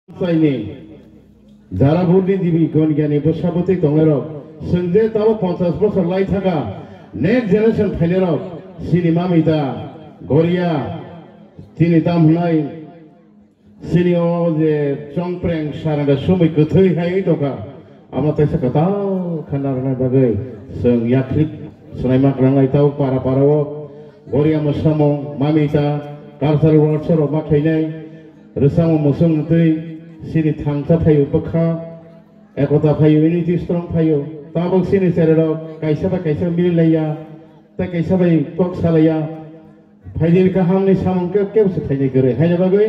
চাইনি যারা ভোটনি দিবি কোন জ্ঞানী বসাবতী তংলেরক সঙ্গে তাও 50 বছর লাই থাকা নেক্সট জেনারেশন ফাইলেরক সিনেমা মিতা গরিয়া তিনি দাম হনাই সিনিও যে চংপ্রেং সারাটা সময় গথৈ হাই দকা আমরা তাইসা কথা খানারনাই বাগৈ जों याख्लिक सनायमा ग्रांलाय ताव पारा पाराव गरिया मोसामो मामिता कालचार वर्कशप मा थायनाय रोसामो मोसों दै सिनि थांसा फायो बखा एकता फायो इउनिटी स्ट्रं फायो ताबो सिनि सेरेडो कायसाबा कायसा मिलाया ता कायसाबा पक सालाया फायदि काहामनि सामं केबसे थायनाय गरे हायना बागै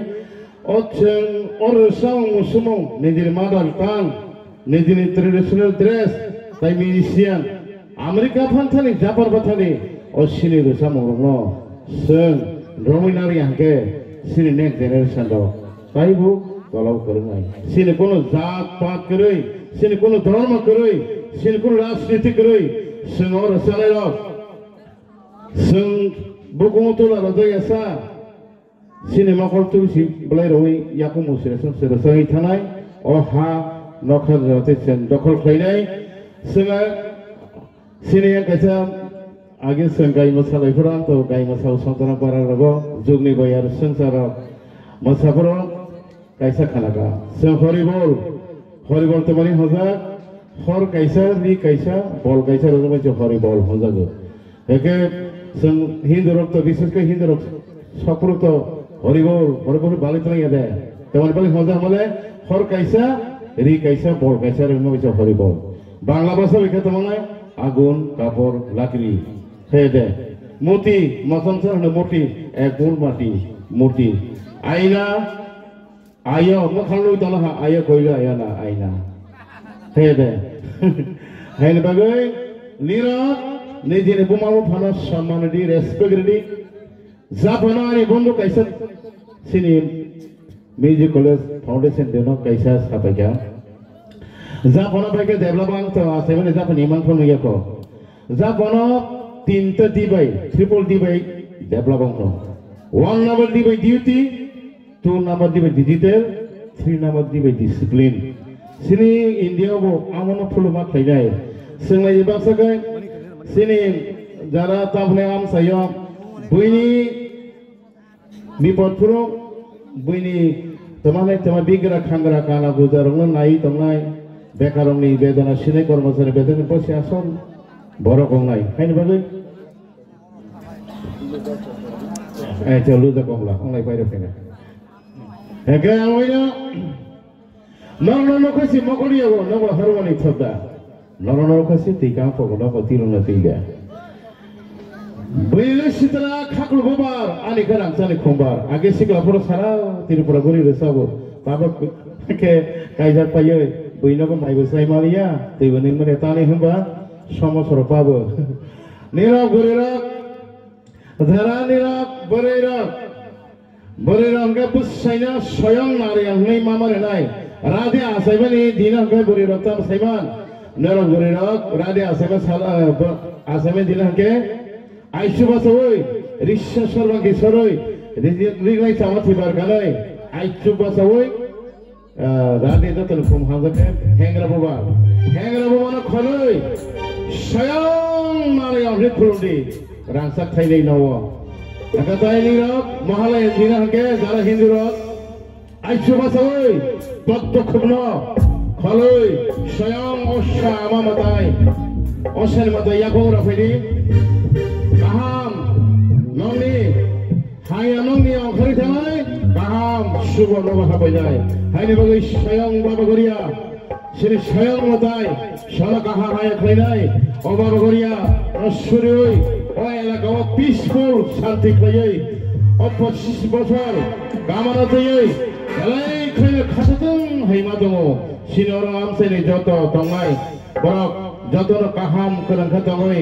अचों अरसाव मोसोमो निजिर मादार टां निजिर ट्रेडिशनल ड्रेस ताइ मिउजिशियान Amerika fanthani Japan fanthani o sini rosa mongno seng rominari angke sini next generation do taibu tolong kornai sini kono jat pat koroi sini kono dharma koroi sini kono rajniti koroi seng or salai ro seng bukungo tola ro yasa sini makol tu si blai roi yaku musire seng serasai thanai o ha nokhar jote sen dokhol khainai senga Sini kaisa agi sengkai masalai puran to kai masal santana para rago jugni bayar sengsara masapuro kaisa khanaga seng horibol temani hoza hor kaisa ri kaisa bol kaisa rogo bajo horibol hoza go eke seng hindurok to bises ke hindurok sapuro to horibol balitna yade temani bali hoza mole hor kaisa ri kaisa bol kaisa rogo bajo horibol bangla bhasha bikhe temani আগুন কাপড় লাকড়ি খেয়ে দেয় মতি মতনসার মতি একগুণ মাটি মূর্তি আইনা আয় মখানলৈ তলহা আয় কইলে আয়না আইনা খেয়ে দেয় হেন বাগৈ নিরব নিজের বুমাবু ফানাস সম্মান দি রেসপেক্ট দি জাপানারি বন্ধু কাইসা সিনি music college foundation then কাইসা সাপাইকা Japan bagai development to seven Japan iman pun mereka. Japan tinta dibai, triple dibai development to. One number dibai duty, two number dibai digital, three number dibai discipline. Sini India bo amano puluh mak kaya. Sengai bahasa kaya. Sini jara tabne am saya. Buini bipot puluh, buini teman bigra khangra kana gujarong nai temai. বেকারংনি বেদনা সিনে কর্মচারী বেতন পয়সা আসন বড় কম নাই খাইনি বাজে এই চলু দা কমলা অনলাই বাইরে ফেনা একে আইনা নরন কইছি মকড়িয়া গো নব হরমানি ছদা নরন কইছি তিকা পগল কতিরুনা তিগা বইলে সিতরা খাকল গোবার আনি গরাম চালি খম্বার আগে সিকলা পুরো সারা তিরুপুরা গরি রেসাবো বাবা কে কাইজার পাইয়ে বইনগো মাইবো সাইমালিয়া তেবনি মনে তানি হবা সমসর পাবো নীরব গরিরক ধারা নীরব বরিরক গে বুসাইনা স্বয়ং নারিয়াল নেই মামারে নাই রাধে আসাইবানি দিনা গে গরিরক তাম সাইমান নীরব গরিরক রাধে আসাইবা সালা আসাইবে দিনা গে আইসু বাসওই রিশ্বা সর্বাঙ্গি সরই রিগলাই চামাথি বারগালাই আইসু বাসওই রাধে দতন ফ্রম হাজাকে হ্যাংরা বাবা না খলই স্বয়ং নারিয়াল রিখুলদি রাংসাক থাইলেই নও আকাতাই নীরব মহালয় দিনা গে যারা হিন্দুরক আইসু বাসওই তত্ত্বক্ষুগ্ন খলই স্বয়ং অশ্বা আমামাতাই অশ্বের মাতাই ইয়াকৌরা ফেলি কাহাম ননি হাইয়া ননি অখরি থানাই কাহাম শুভ নবাহা পাইলাই হাইনি বাগৈ স্বয়ং বাবা গরিয়া শ্রী স্বয়ং মাতাই সলা কাহা হায়া খাইলাই ও বাবা গরিয়া অশ্বরই ও এলাকা ও পিসফুল শান্তি খাইই ও 25 বছর কামনা থাইই এলাই খাইলে খাসাতং হাইমা দङ সিনর আমসেনি যত তংলাই বরক যতন কাহাম করংখা দङই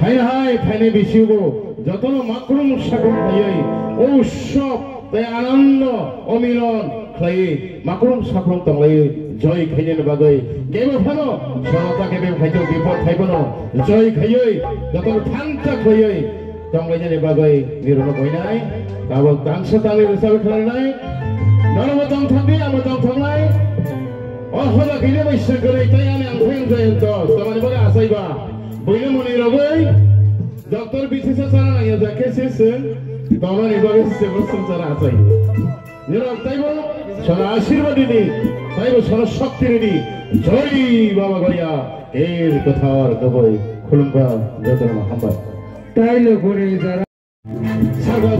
হাই হাই ফাইনে বিসিগো যতন মাকরুম সাগর খাইই ও সব তাই আনন্দ অমিলন খাই মাকরুম সাকরুম তংলাই জয় খাইনের বাগৈ কেবে ফানো সরতা কেবে খাইতো বিপদ খাইবনো জয় খাইই যতন ঠান্তা খাইই তংলাই জানি বাগৈ নিরন কইনাই তাবল তাংসা তালি রেসাবে খাই নাই নরমতং থাকি আমতং থাংলাই kini bisa gerai tayan yang feng jayan to sama ni bagai asai ba boleh muni rogai dokter bisnis sana nanya jaket sesen tahu ni bagai sebelum cara asai ni rok tayo sana asyirwad ini tayo sana shakti ini joy baba goria kothar gabai khulumba jadar Muhammad tayo gori jara sarga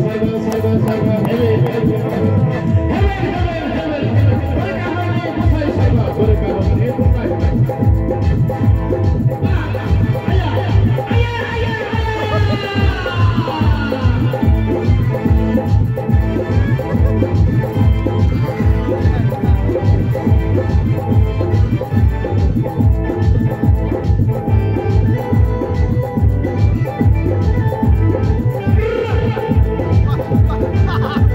Bye.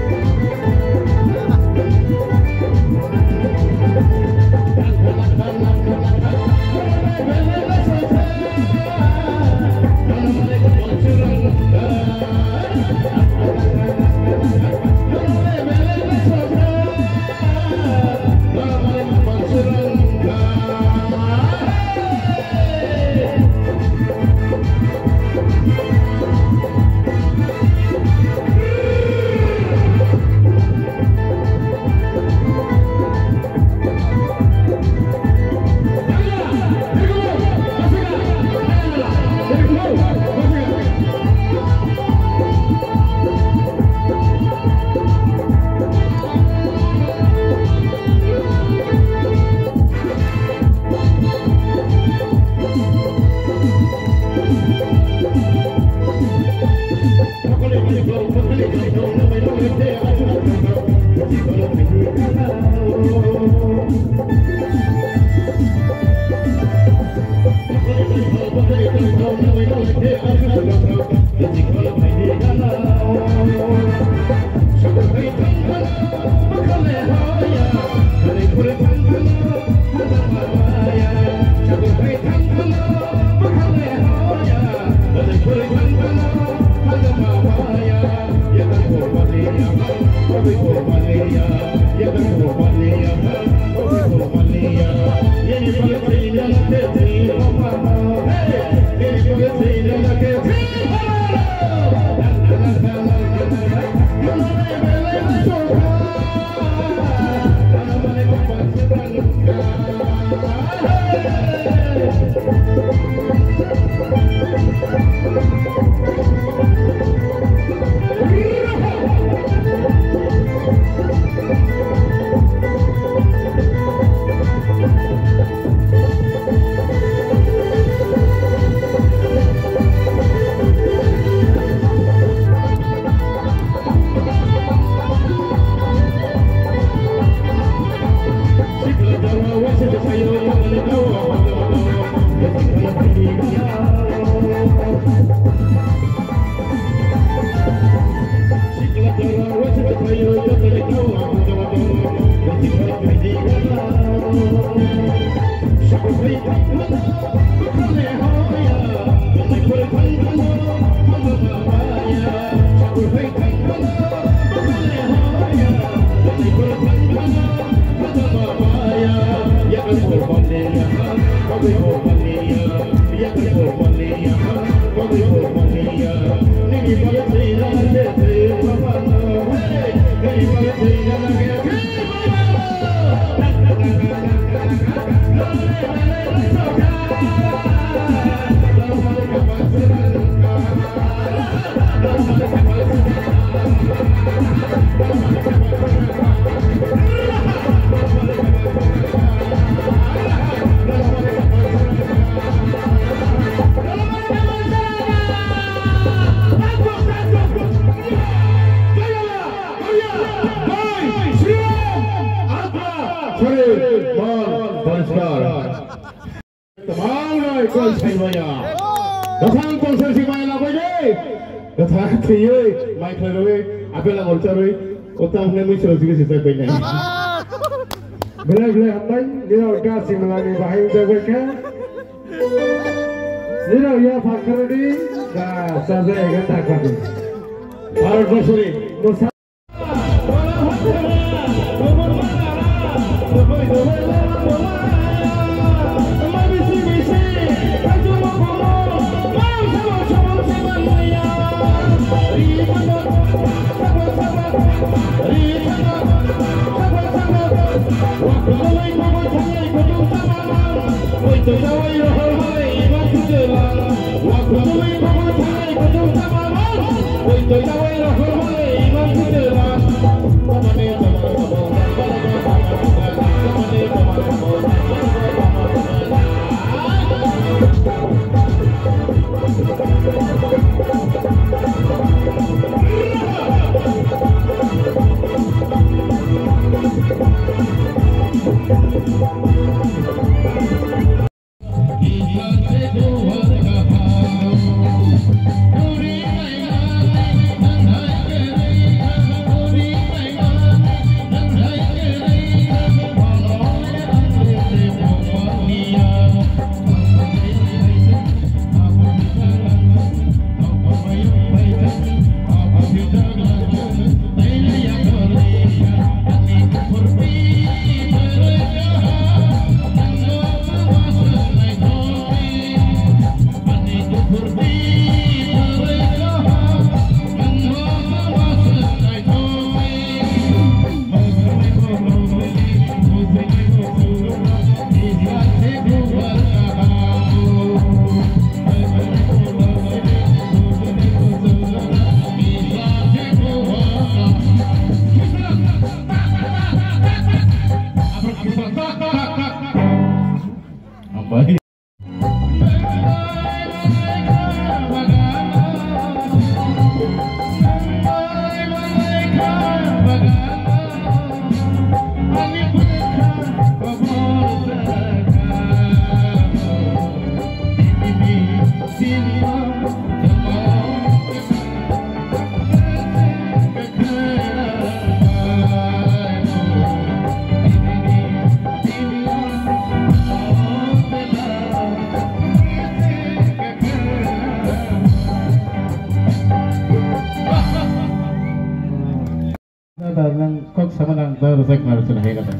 kok sama nang terusik harus lahir kata.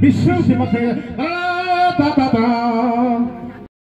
Bisau si makanya ta ta ta